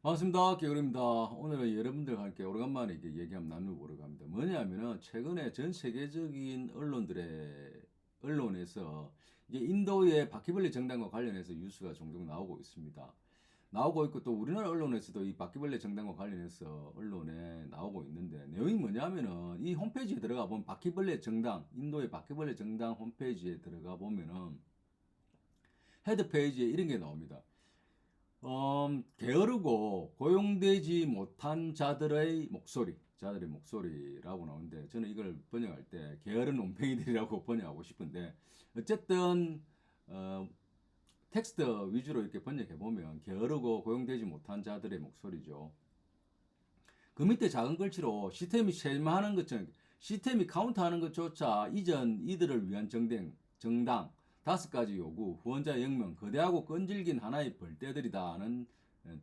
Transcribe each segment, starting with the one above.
반갑습니다. 개울입니다. 오늘은 여러분들과 함께 오래간만에 이렇게 얘기 한번 나눠보려고 합니다. 뭐냐면은 최근에 전 세계적인 언론에서 이게 인도의 바퀴벌레 정당과 관련해서 뉴스가 종종 나오고 있습니다. 나오고 있고 또 우리나라 언론에서도 이 바퀴벌레 정당과 관련해서 언론에 나오고 있는데 내용이 뭐냐면은 이 홈페이지에 들어가 보면 바퀴벌레 정당, 인도의 바퀴벌레 정당 홈페이지에 들어가 보면은 헤드 페이지에 이런 게 나옵니다. 게으르고 고용되지 못한 자들의 목소리라고 나오는데 저는 이걸 번역할 때 게으른 논팽이들이라고 번역하고 싶은데 어쨌든 어, 텍스트 위주로 이렇게 번역해 보면 게으르고 고용되지 못한 자들의 목소리죠. 그 밑에 작은 글씨로 시스템이 쇠퇴하는 것처럼 시스템이 카운트하는 것조차 이전 이들을 위한 정당 5가지 요구, 후원자 0명, 거대하고 끈질긴 하나의 벌떼들이다는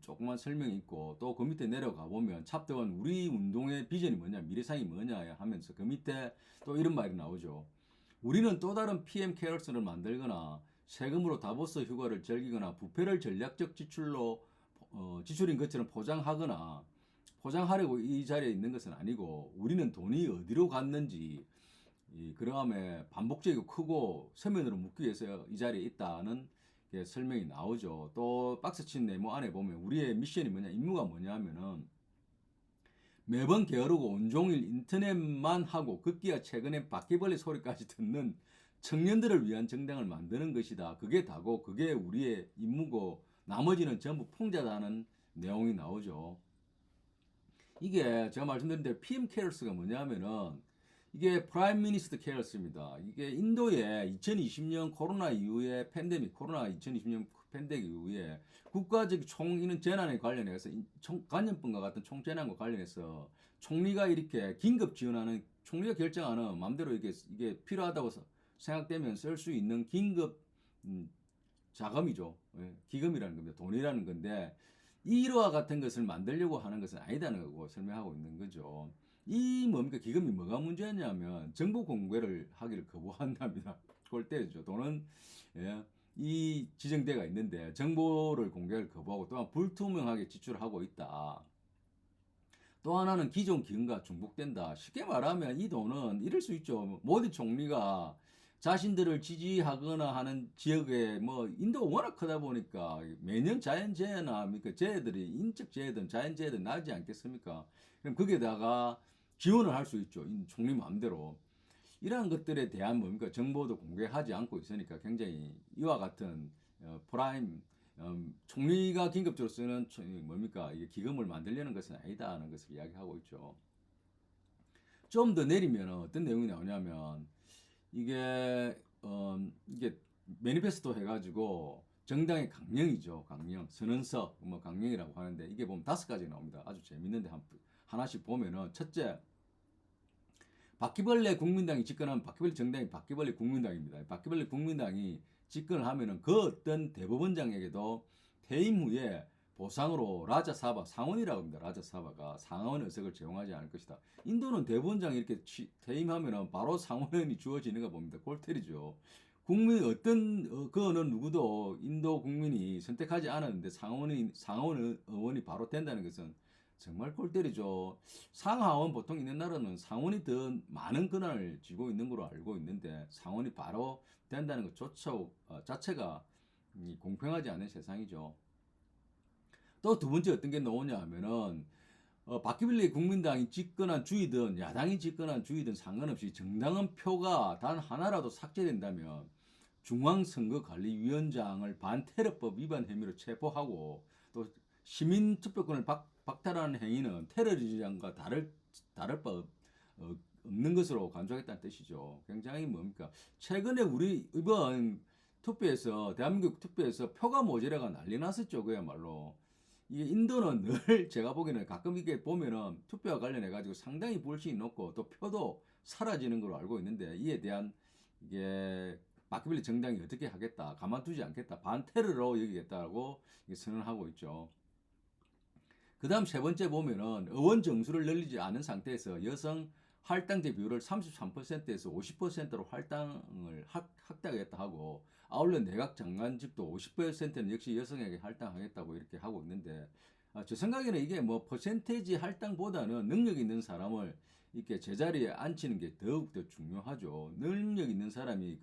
조그만 설명이 있고 또 그 밑에 내려가 보면 챕터 1 우리 운동의 비전이 뭐냐, 미래상이 뭐냐 하면서 그 밑에 또 이런 말이 나오죠. 우리는 또 다른 PM 캐럴스를 만들거나 세금으로 다보스 휴가를 즐기거나 부패를 전략적 지출인 것처럼 포장하려고 이 자리에 있는 것은 아니고 우리는 돈이 어디로 갔는지 그러함에 반복적이고 크고 서면으로 묻기 위해서 이 자리에 있다는 설명이 나오죠. 또 박스친 네모 안에 보면 우리의 미션이 뭐냐, 임무가 뭐냐 하면은 매번 게으르고 온종일 인터넷만 하고 급기야 최근에 바퀴벌레 소리까지 듣는 청년들을 위한 정당을 만드는 것이다. 그게 다고 그게 우리의 임무고 나머지는 전부 풍자다는 내용이 나오죠. 이게 제가 말씀드린 대로 PM 케어스가 뭐냐면은 이게 프라임 미니스터 케어스입니다. 이게 인도의 2020년 코로나 이후에 코로나 2020년 팬데믹 이후에 국가적 총이는 재난에 관련해서 간염병과 같은 총재난과 관련해서 총리가 이렇게 긴급 지원하는 총리가 결정하는 마음대로 이게 필요하다고 생각되면 쓸 수 있는 긴급 음, 자금이죠. 예, 기금이라는 겁니다. 돈이라는 건데 이와 같은 것을 만들려고 하는 것은 아니다는 거고 설명하고 있는 거죠. 이 뭡니까 기금이 뭐가 문제냐면 정보 공개를 하기를 거부한답니다. 골때리죠. 돈은 예, 이 지정대가 있는데 정보를 공개를 거부하고 또한 불투명하게 지출하고 있다. 또 하나는 기존 기금과 중복된다. 쉽게 말하면 이 돈은 이럴 수 있죠. 모디 총리가 자신들을 지지하거나 하는 지역에 뭐 인도가 워낙 크다 보니까 매년 자연재해나 그러니까 재해들이 인적 재해든 자연재해든 나지 않겠습니까? 그럼 거기에다가 지원을 할 수 있죠. 총리 마음대로. 이러한 것들에 대한 뭡니까 정보도 공개하지 않고 있으니까 굉장히 이와 같은 프라임 총리가 긴급적으로 쓰는 뭡니까 이게 기금을 만들려는 것은 아니다는 것을 이야기하고 있죠. 좀 더 내리면 어떤 내용이 나오냐면 이게 매니페스토 해가지고 정당의 강령이죠. 강령 선언서 뭐 강령이라고 하는데 이게 보면 5가지 나옵니다. 아주 재밌는데 하나씩 보면은 첫째 바퀴벌레 국민당이 집권하면 바퀴벌레 정당이 바퀴벌레 국민당입니다. 바퀴벌레 국민당이 집권을 하면은 그 어떤 대법원장에게도 퇴임 후에 보상으로 라자사바 상원이라고 합니다. 라자사바가 상원 의석을 제공하지 않을 것이다. 인도는 대법원장이 이렇게 퇴임하면은 바로 상원의원이 주어지는가 봅니다. 골때리죠. 그 어느 누구도 인도 국민이 선택하지 않았는데 상원 의원이 바로 된다는 것은 정말 골 때리죠. 상하원 보통 있는 나라는 상원이 더 많은 권한을 쥐고 있는 걸로 알고 있는데 상원이 바로 된다는 것조차 자체가 공평하지 않은 세상이죠. 또 두 번째 어떤 게 나오냐 하면은 바퀴벌레 국민당이 집권한 주이든 야당이 집권한 주이든 상관없이 정당한 표가 단 하나라도 삭제된다면 중앙선거관리위원장을 반테러법 위반 혐의로 체포하고 또 시민투표권을 박탈하는 행위는 테러리즘과 다를 바 없는 것으로 간주하겠다는 뜻이죠. 굉장히 뭡니까? 최근에 우리 이번 대한민국 투표에서 표가 모자라가 난리 났었죠. 그야말로. 이게 인도는 늘 제가 보기에는 가끔 이게 보면은 투표와 관련해 가지고 상당히 불신이 높고 또 표도 사라지는 걸로 알고 있는데 이에 대한 이게 마키벨리 정당이 어떻게 하겠다, 가만두지 않겠다, 반테러로 여기겠다고 선언하고 있죠. 그 다음 세 번째 보면은 의원 정수를 늘리지 않은 상태에서 여성 할당제 비율을 33%에서 50%로 확대하겠다 하고 아울러 내각 장관직도 50%는 역시 여성에게 할당하겠다고 이렇게 하고 있는데 제 생각에는 이게 뭐 퍼센테이지 할당보다는 능력 있는 사람을 이렇게 제자리에 앉히는 게 더욱더 중요하죠. 능력 있는 사람이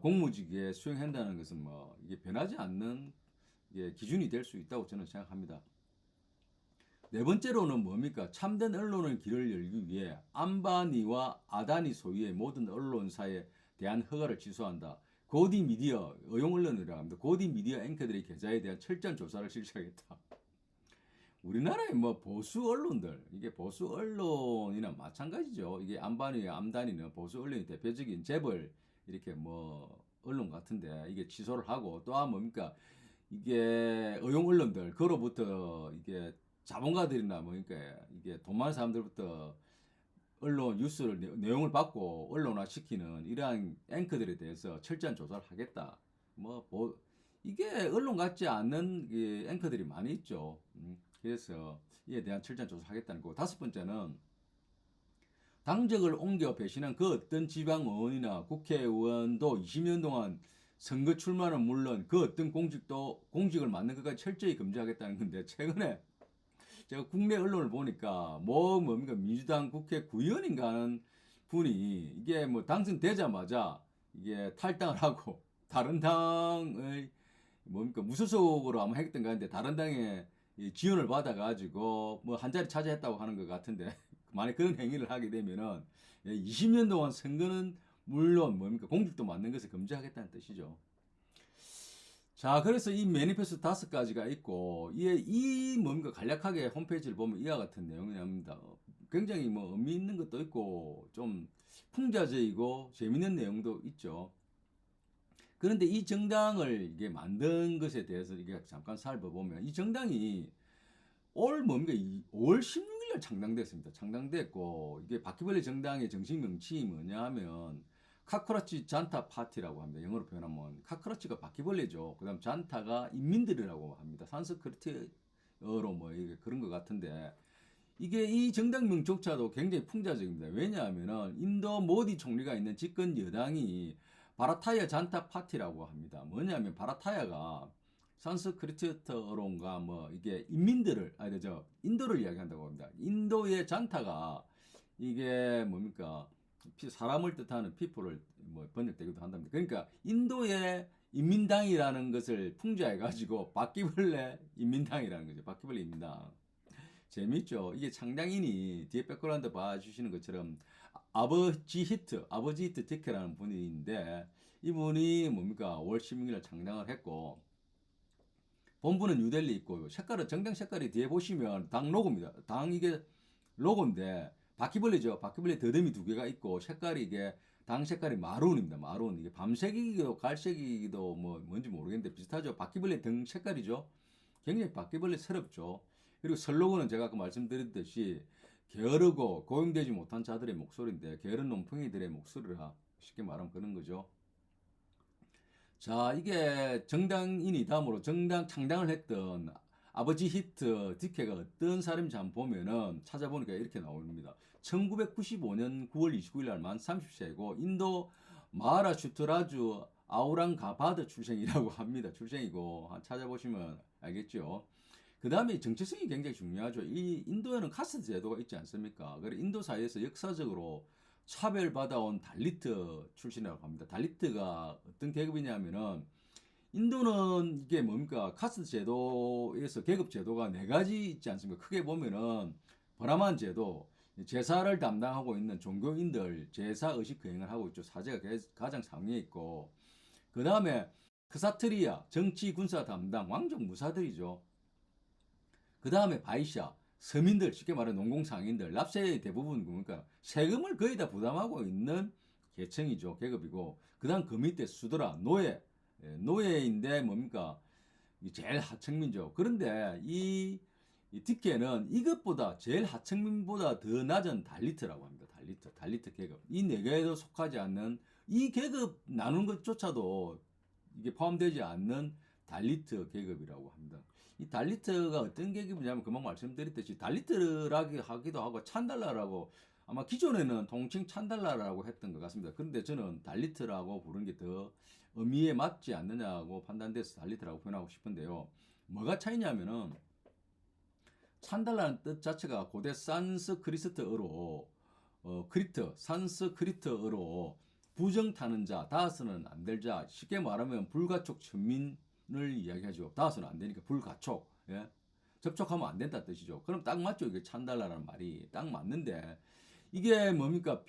공무직에 수행한다는 것은 뭐 이게 변하지 않는 기준이 될 수 있다고 저는 생각합니다. 네 번째로는 뭡니까? 참된 언론의 길을 열기 위해 안바니와 아다니 소유의 모든 언론사에 대한 허가를 취소한다. 고디 미디어, 의용 언론이라고 합니다. 고디 미디어 앵커들의 계좌에 대한 철저한 조사를 실시하겠다. 우리나라의 뭐 보수 언론들, 이게 보수 언론이나 마찬가지죠. 이게 안바니, 암다니는 보수 언론이 대표적인 재벌 이렇게 뭐 언론 같은데 이게 취소를 하고 또 뭡니까? 이게 의용 언론들, 그로부터 이게 자본가들이나 뭐니까 이게 돈 많은 사람들부터 언론 뉴스를 내용을 받고 언론화 시키는 이러한 앵커들에 대해서 철저한 조사를 하겠다. 이게 언론 같지 않는 앵커들이 많이 있죠. 그래서 이에 대한 철저한 조사를 하겠다는 거고, 다섯 번째는 당적을 옮겨 배신한 그 어떤 지방 의원이나 국회의원도 20년 동안 선거 출마는 물론 그 어떤 공직을 맡는 것까지 철저히 금지하겠다는 건데, 최근에 제가 국내 언론을 보니까 뭡니까 민주당 국회 구의원인가 하는 분이 이게 뭐 당선되자마자 이게 탈당을 하고 다른 당의 뭡니까 무소속으로 아마 했던 거 같은데 다른 당에 지원을 받아가지고 뭐 한 자리 차지했다고 하는 것 같은데 만약 그런 행위를 하게 되면은 20년 동안 선거는 물론 뭡니까 공직도 맡는 것을 금지하겠다는 뜻이죠. 자, 그래서 이 매니페스토 다섯 가지가 있고, 이 뭡니까 간략하게 홈페이지를 보면 이와 같은 내용이 납니다. 굉장히 뭐 의미 있는 것도 있고, 좀 풍자적이고 재밌는 내용도 있죠. 그런데 이 정당을 이게 만든 것에 대해서 이게 잠깐 살펴보면, 이 정당이 뭡니까? 5월 16일 날 창당됐습니다. 창당됐고, 이게 바퀴벌레 정당의 정식 명칭이 뭐냐 하면, 카크라치 잔타 파티라고 합니다. 영어로 표현하면 카크라치가 바퀴벌레죠. 그다음 잔타가 인민들이라고 합니다. 산스크리트어로 뭐 이게 그런 것 같은데 이게 이 정당명조차도 굉장히 풍자적입니다. 왜냐하면은 인도 모디 총리가 있는 집권 여당이 바라타야 잔타 파티라고 합니다. 뭐냐면 바라타야가 산스크리트어론가 뭐 이게 인민들을 인도를 이야기한다고 합니다. 인도의 잔타가 이게 뭡니까? 사람을 뜻하는 people을 뭐 번역되기도 한답니다. 그러니까 인도의 인민당이라는 것을 풍자해 가지고 바퀴벌레 인민당이라는 거죠. 바퀴벌레 인민당. 재밌죠? 이게 창당인이 뒤에 백그라운드 봐주시는 것처럼 아버지 히트 디케라는 분인데 이분이 뭡니까? 5월 16일 창당을 했고 본부는 뉴델리 있고 정당 색깔이 뒤에 보시면 당 로고입니다. 당 이게 로고인데 바퀴벌레죠. 바퀴벌레 더듬이 두 개가 있고 색깔이 이게 당 색깔이 마룬입니다. 마룬. 이게 밤색이기도 갈색이기도 뭐 뭔지 모르겠는데 비슷하죠. 바퀴벌레 등 색깔이죠. 굉장히 바퀴벌레스럽죠. 그리고 슬로건은 제가 아까 말씀드렸듯이 게으르고 고용되지 못한 자들의 목소리인데 게으른 논팽이들의 목소리라 쉽게 말하면 그런 거죠. 자, 이게 정당인이 다음으로 창당을 했던 아버지 히트 디케가 어떤 사람인지 한번 보면은 찾아보니까 이렇게 나옵니다. 1995년 9월 29일 날 만 30세이고 인도 마하라슈트라주 아우랑가바드 출생이라고 합니다. 출생이고 찾아보시면 알겠죠. 그 다음에 정체성이 굉장히 중요하죠. 이 인도에는 카스트 제도가 있지 않습니까? 그래 인도 사회에서 역사적으로 차별받아온 달리트 출신이라고 합니다. 달리트가 어떤 계급이냐면은 인도는 이게 뭡니까? 카스트 제도에서 계급 제도가 네 가지 있지 않습니까? 크게 보면은 브라만 제도, 제사를 담당하고 있는 종교인들 제사 의식 거행을 하고 있죠. 사제가 가장 상위에 있고 그 다음에 크사트리아 정치 군사 담당 왕족 무사들이죠. 그 다음에 바이샤 서민들 쉽게 말하는 농공상인들 납세의 대부분 그러니까 세금을 거의 다 부담하고 있는 계층이죠. 계급이고 그 다음 그 밑에 수드라 노예인데 뭡니까 제일 하층민죠. 그런데 이 디케는 이것보다 제일 하층민보다 더 낮은 달리트라고 합니다. 달리트 계급. 이 네 개에도 속하지 않는 이 계급 나누는 것조차도 이게 포함되지 않는 달리트 계급이라고 합니다. 이 달리트가 어떤 계급이냐면 금방 말씀드렸듯이 달리트라고 하기도 하고 찬달라라고 아마 기존에는 통칭 찬달라라고 했던 것 같습니다. 그런데 저는 달리트라고 부르는 게 더 의미에 맞지 않느냐고 판단돼서 달리트라고 표현하고 싶은데요. 뭐가 차이냐면은 산다라는 뜻 자체가 고대 산스크리트어로 크리트, 산스크리트어로 부정 타는 자, 닿아서는 안 될 자, 쉽게 말하면 불가촉 천민을 이야기하죠. 닿아서는 안 되니까 불가촉. 예? 접촉하면 안 된다 뜻이죠. 그럼 딱 맞죠. 이게 찬달라라는 말이 딱 맞는데 이게 뭡니까?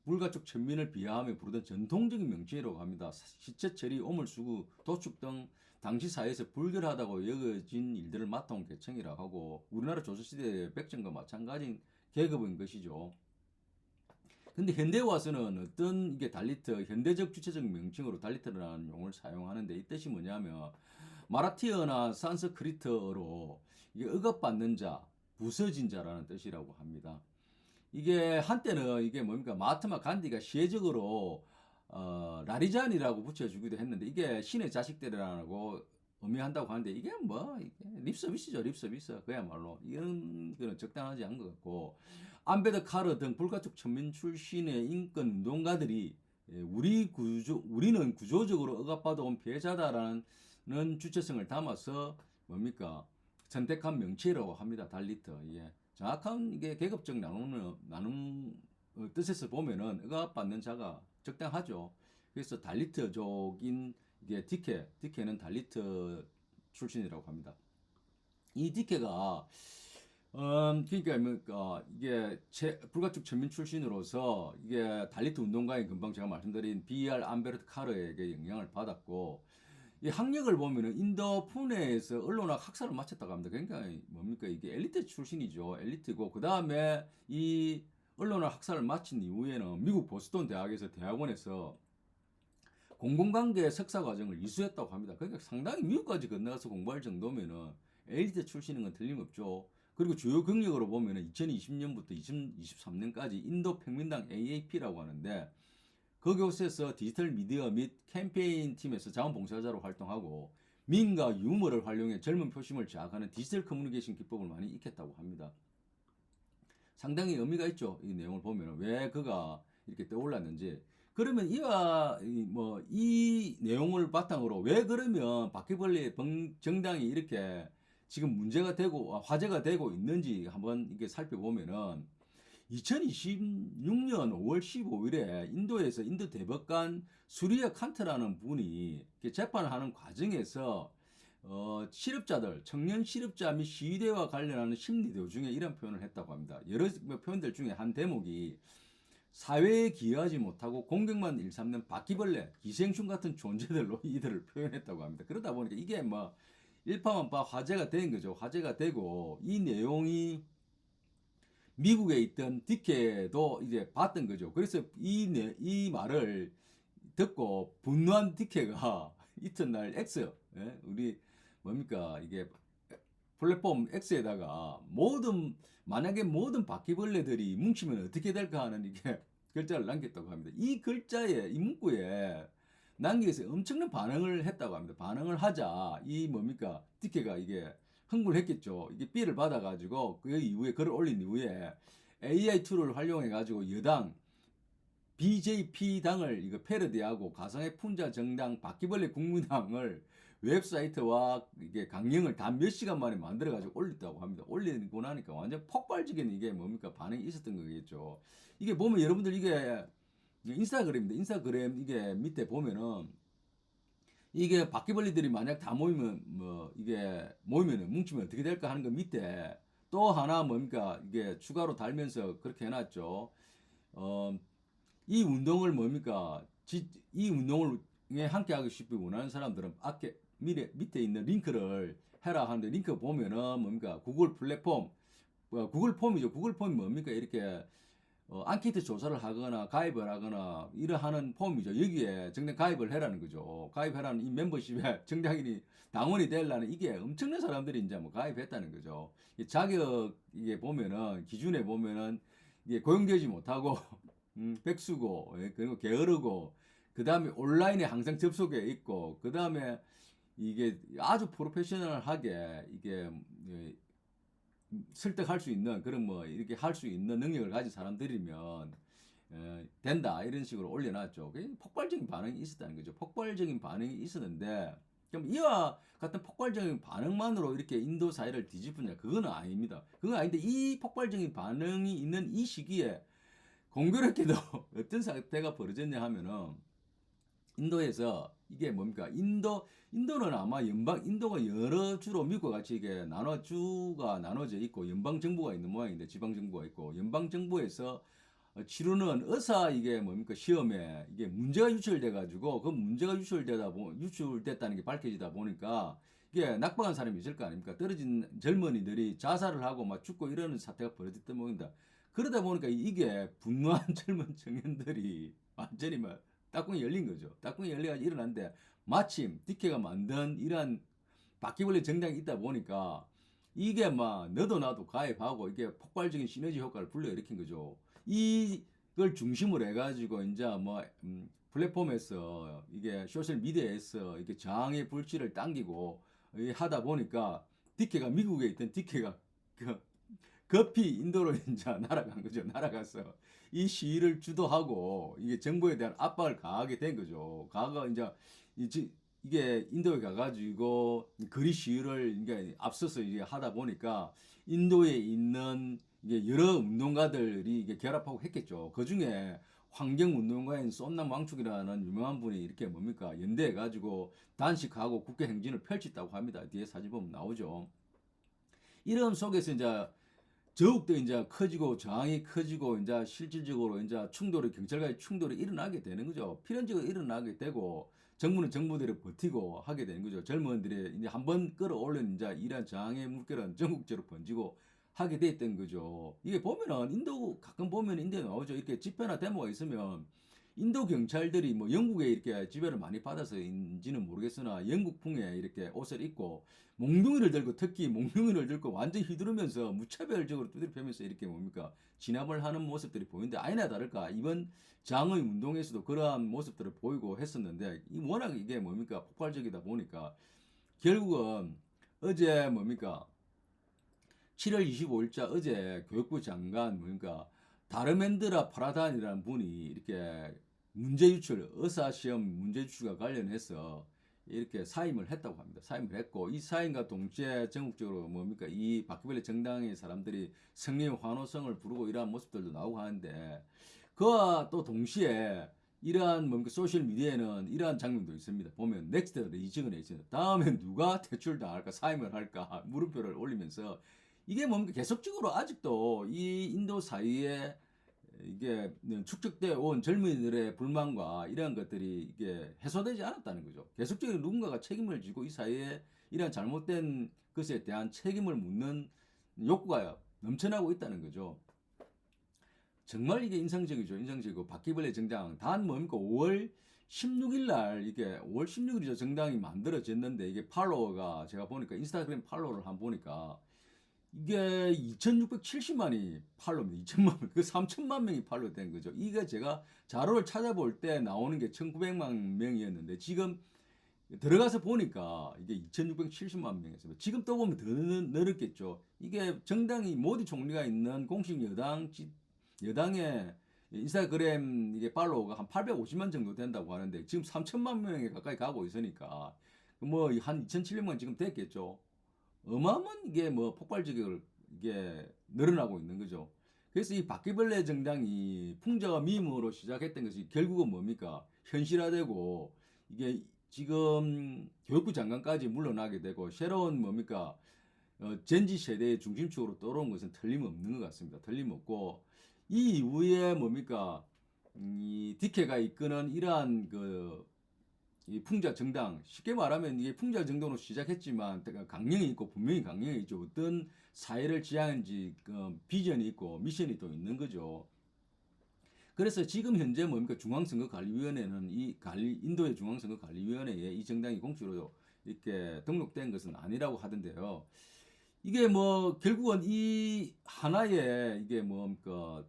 불가촉 천민을 비하하며 부르던 전통적인 명칭이라고 합니다. 시체 처리, 오물수구, 도축 등 당시 사회에서 불결하다고 여겨진 일들을 맡아온 계층이라고 하고 우리나라 조선시대 백정과 마찬가지인 계급인 것이죠. 근데 현대에 와서는 어떤 이게 달리트, 현대적 주체적 명칭으로 달리트라는 용어를 사용하는데 이 뜻이 뭐냐면 마라티어나 산스크리트어로 이게 억압받는 자, 부서진 자라는 뜻이라고 합니다. 이게 한때는 이게 뭡니까 마하트마 간디가 시혜적으로 라리잔이라고 붙여주기도 했는데 이게 신의 자식들이라고 의미한다고 하는데 이게 뭐 이게 립서비스죠 립서비스 그야말로 이런 거는 적당하지 않은 것 같고 안베드 카르 등 불가촉 천민 출신의 인권 운동가들이 우리는 구조적으로 억압받아 온 피해자다라는 주체성을 담아서 뭡니까 선택한 명칭이라고 합니다. 달리트. 예. 정확한 이게 계급적 나눔 뜻에서 보면은 억압받는 자가 적당하죠. 그래서 달리트족인 이게 디케는 달리트 출신이라고 합니다. 이 디케가 그러니까 뭐 이게 불가촉 천민 출신으로서 이게 달리트 운동가인 금방 제가 말씀드린 B.R. 암베르트 카르에게 영향을 받았고 이 학력을 보면은 인도 푸네에서 언론학 학사를 마쳤다고 합니다. 그러니까 뭡니까 이게 엘리트 출신이죠. 엘리트고 그 다음에 이 언론학 학사를 마친 이후에는 미국 보스턴 대학에서 대학원에서 공공관계 석사 과정을 이수했다고 합니다. 그러니까 상당히 미국까지 건너가서 공부할 정도면은 엘리트 출신인 건 틀림없죠. 그리고 주요 경력으로 보면은 2020년부터 2023년까지 인도 평민당 AAP라고 하는데 그곳에서 디지털 미디어 및 캠페인 팀에서 자원봉사자로 활동하고 민가 유머를 활용해 젊은 표심을 자극하는 디지털 커뮤니케이션 기법을 많이 익혔다고 합니다. 상당히 의미가 있죠. 이 내용을 보면 왜 그가 이렇게 떠올랐는지. 그러면 이 내용을 바탕으로 왜 그러면 바퀴벌레 정당이 이렇게 지금 문제가 되고 화제가 되고 있는지 한번 이게 살펴보면은 2026년 5월 15일에 인도에서 인도 대법관 수리야 칸트라는 분이 재판을 하는 과정에서 실업자들, 청년 실업자 및 시위대와 관련하는 심리대 중에 이런 표현을 했다고 합니다. 여러 표현들 중에 한 대목이 사회에 기여하지 못하고 공격만 일삼는 바퀴벌레, 기생충 같은 존재들로 이들을 표현했다고 합니다. 그러다 보니까 이게 뭐 일파만파 화제가 된 거죠. 화제가 되고 이 내용이 미국에 있던 디케도 이제 봤던 거죠. 그래서 이 말을 듣고 분노한 디케가 이튿날 X, 예? 우리 뭡니까 이게 플랫폼 X에다가 만약에 모든 바퀴벌레들이 뭉치면 어떻게 될까 하는 이게 글자를 남겼다고 합니다. 이 글자에 이 문구에 남기서 엄청난 반응을 했다고 합니다. 반응을 하자 이 뭡니까 디케가 이게 흥분을 했겠죠. 이게 삐를 받아가지고 그 이후에 글을 올린 이후에 AI 툴을 활용해가지고 여당 BJP 당을 이거 패러디하고 가상의 풍자 정당 바퀴벌레 국민당을 웹사이트와 이게 강령을 다 몇 시간 만에 만들어가지고 올렸다고 합니다. 올리고 나니까 완전 폭발적인 이게 뭡니까 반응이 있었던 거겠죠. 이게 보면 여러분들 이게 인스타그램인데 인스타그램 이게 밑에 보면은 이게 바퀴벌레들이 만약 다 모이면 뭐 이게 모이면은 뭉치면 어떻게 될까 하는 거 밑에 또 하나 뭡니까 이게 추가로 달면서 그렇게 해놨죠. 이 운동을 뭡니까 이 운동을 함께 하고 싶어 원하는 사람들은 밑에 있는 링크를 해라 하는데 링크 보면은 뭡니까 구글 플랫폼 구글 폼이죠. 구글 폼이 뭡니까 이렇게 앙케이트 조사를 하거나 가입을 하거나 이러하는 폼이죠. 여기에 정당 가입을 해라는 거죠. 가입해라는 이 멤버십에 정당인이 당원이 되려는 이게 엄청난 사람들이 이제 뭐 가입했다는 거죠. 자격 이게 보면은 기준에 보면은 이게 고용되지 못하고 백수고 그리고 게으르고 그 다음에 온라인에 항상 접속해 있고 그 다음에 이게 아주 프로페셔널하게 이게 설득할 수 있는 그런 뭐 이렇게 할 수 있는 능력을 가진 사람들이면 된다 이런 식으로 올려놨죠. 폭발적인 반응이 있었다는 거죠. 폭발적인 반응이 있었는데 그럼 이와 같은 폭발적인 반응만으로 이렇게 인도 사회를 뒤집느냐? 그거는 아닙니다. 그건 아닌데 이 폭발적인 반응이 있는 이 시기에 공교롭게도 어떤 사태가 벌어졌냐 하면은 인도에서 이게 뭡니까? 인도는 아마 인도가 여러 주로 미국과 같이 이게 주가 나눠져 있고 연방 정부가 있는 모양인데 지방 정부가 있고 연방 정부에서 치르는 의사 이게 뭡니까? 시험에 이게 문제가 유출돼 가지고 그 문제가 유출됐다는 게 밝혀지다 보니까 이게 낙방한 사람이 있을 거 아닙니까? 떨어진 젊은이들이 자살을 하고 막 죽고 이러는 사태가 벌어졌던 모양입니다. 그러다 보니까 이게 분노한 젊은 청년들이 완전히 막 딱꿍이 열린 거죠. 딱꿍이 열려가지고 일어났는데 마침 디케가 만든 이러한 바퀴벌레 정당이 있다 보니까 이게 막 너도 나도 가입하고 이게 폭발적인 시너지 효과를 불러일으킨 거죠. 이걸 중심으로 해가지고 이제 뭐 플랫폼에서 이게 소셜 미디어에서 이게 저항의 불씨를 당기고 하다 보니까 디케가 미국에 있던 디케가 그 급히 인도로 이제 날아간 거죠. 날아가서 이 시위를 주도하고 이게 정부에 대한 압박을 가하게 된 거죠. 이게 인도에 가가지고 거리 시위를 이게 앞서서 이제 하다 보니까 인도에 있는 이게 여러 운동가들이 이게 결합하고 했겠죠. 그 중에 환경운동가인 쏜남 왕축이라는 유명한 분이 이렇게 뭡니까 연대해가지고 단식하고 국회 행진을 펼쳤다고 합니다. 뒤에 사진 보면 나오죠. 이런 속에서 이제 더욱더 이제 커지고 저항이 커지고 이제 실질적으로 이제 경찰과의 충돌이 일어나게 되는 거죠. 필연적으로 일어나게 되고 정부는 정부대로 버티고 하게 되는 거죠. 젊은들이 이제 한번 끌어올린 이제 이러한 저항의 물결은 전국적으로 번지고 하게 돼 있던 거죠. 이게 보면은 가끔 보면 인도에 나오죠. 이렇게 집회나 데모가 있으면 인도 경찰들이 뭐 영국에 이렇게 지배를 많이 받아서인지는 모르겠으나 영국풍의 이렇게 옷을 입고 몽둥이를 들고 특히 몽둥이를 들고 완전 휘두르면서 무차별적으로 두드려 패면서 이렇게 뭡니까 진압을 하는 모습들이 보이는데 아니나 다를까 이번 장의 운동에서도 그러한 모습들을 보이고 했었는데 워낙 이게 뭡니까 폭발적이다 보니까 결국은 어제 뭡니까 7월 25일자 어제 교육부 장관 뭡니까 다르멘드라 파라단이라는 분이 이렇게 의사시험 문제 유출과 관련해서 이렇게 사임을 했다고 합니다. 사임을 했고 이 사임과 동시에 전국적으로 뭡니까 이 바퀴벌레 정당의 사람들이 승리의 환호성을 부르고 이러한 모습들도 나오고 하는데 그와 또 동시에 이러한 뭡니까 소셜 미디어에는 이러한 장면도 있습니다. 보면 넥스트 리지근에 있습니다. 다음에 누가 퇴출당할까 사임을 할까 물음표를 올리면서 이게 뭡니까 계속적으로 아직도 이 인도 사이에 이게 축적되어 온 젊은이들의 불만과 이러한 것들이 이게 해소되지 않았다는 거죠. 계속적으로 누군가가 책임을 지고 이 사회에 이러한 잘못된 것에 대한 책임을 묻는 욕구가 넘쳐나고 있다는 거죠. 정말 이게 인상적이죠. 인상적이고 바퀴벌레 정당 단 뭡니까 5월 16일 날 이게 5월 16일이죠. 정당이 만들어졌는데 이게 팔로워가 제가 보니까 인스타그램 팔로워를 한번 보니까 이게 2670만이 팔로우입니다. 2천만 명, 그 3천만 명이 팔로우 된 거죠. 이게 제가 자료를 찾아볼 때 나오는 게 1900만 명이었는데 지금 들어가서 보니까 이게 2670만 명이었습니다. 지금 또 보면 더 늘었겠죠. 이게 정당이 모디 총리가 있는 공식 여당의 인스타그램 이게 팔로워가 한 850만 정도 된다고 하는데 지금 3천만 명에 가까이 가고 있으니까 뭐 한 2,700만 지금 됐겠죠. 어마어마한 이게 뭐 폭발적으로 이게 늘어나고 있는 거죠. 그래서 이 바퀴벌레 정당이 풍자와 밈으로 시작했던 것이 결국은 뭡니까? 현실화되고 이게 지금 교육부 장관까지 물러나게 되고 새로운 뭡니까? 젠지 세대의 중심축으로 떠오른 것은 틀림없는 것 같습니다. 틀림없고 이 이후에 뭡니까? 이 디케가 이끄는 이러한 이 풍자 정당 쉽게 말하면 이게 풍자 정당으로 시작했지만 강령이 있고 분명히 강령이 있죠. 어떤 사회를 지향하는지 비전이 있고 미션이 또 있는 거죠. 그래서 지금 현재 뭡니까 중앙선거관리위원회는 인도의 중앙선거관리위원회에 이 정당이 공식으로 이렇게 등록된 것은 아니라고 하던데요. 이게 뭐 결국은 이 하나의 이게 뭡니까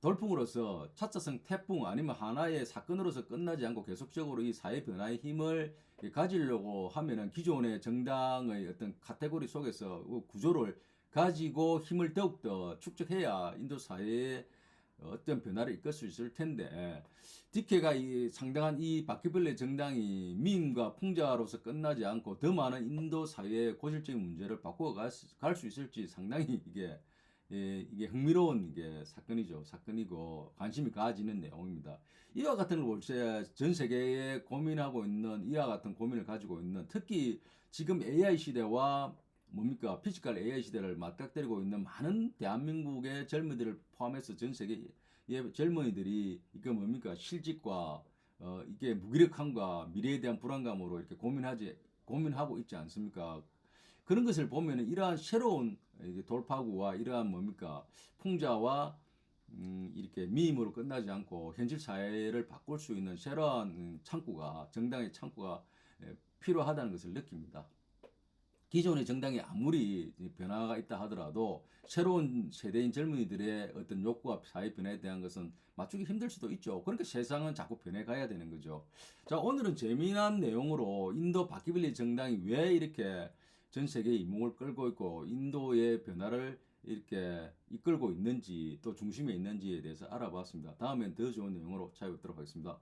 돌풍으로서 차차성 태풍 아니면 하나의 사건으로서 끝나지 않고 계속적으로 이 사회 변화의 힘을 가지려고 하면은 기존의 정당의 어떤 카테고리 속에서 구조를 가지고 힘을 더욱더 축적해야 인도 사회에 어떤 변화를 이끌 수 있을 텐데 디케가 이 상당한 이 바퀴벌레 정당이 미인과 풍자로서 끝나지 않고 더 많은 인도 사회의 고질적인 문제를 바꾸어 갈 수 있을지 상당히 이게 이게 흥미로운 이게 사건이고 관심이 가지는 내용입니다. 이와 같은 걸 볼 때 전 세계에 고민하고 있는 이와 같은 고민을 가지고 있는 특히 지금 AI 시대와 뭡니까 피지컬 AI 시대를 맞닥뜨리고 있는 많은 대한민국의 젊은이들을 포함해서 전 세계의 젊은이들이 이게 뭡니까 실직과 이게 무기력함과 미래에 대한 불안감으로 이렇게 고민하고 있지 않습니까? 그런 것을 보면은 이러한 새로운 돌파구와 이러한 뭡니까 풍자와 이렇게 미임으로 끝나지 않고 현실 사회를 바꿀 수 있는 새로운 창구가 정당의 창구가 필요하다는 것을 느낍니다. 기존의 정당이 아무리 변화가 있다 하더라도 새로운 세대인 젊은이들의 어떤 욕구와 사회 변화에 대한 것은 맞추기 힘들 수도 있죠. 그러니까 세상은 자꾸 변해가야 되는 거죠. 자, 오늘은 재미난 내용으로 인도 바퀴벌리 정당이 왜 이렇게 전 세계의 이목을 끌고 있고 인도의 변화를 이렇게 이끌고 있는지 또 중심에 있는지에 대해서 알아봤습니다. 다음엔 더 좋은 내용으로 찾아뵙도록 하겠습니다.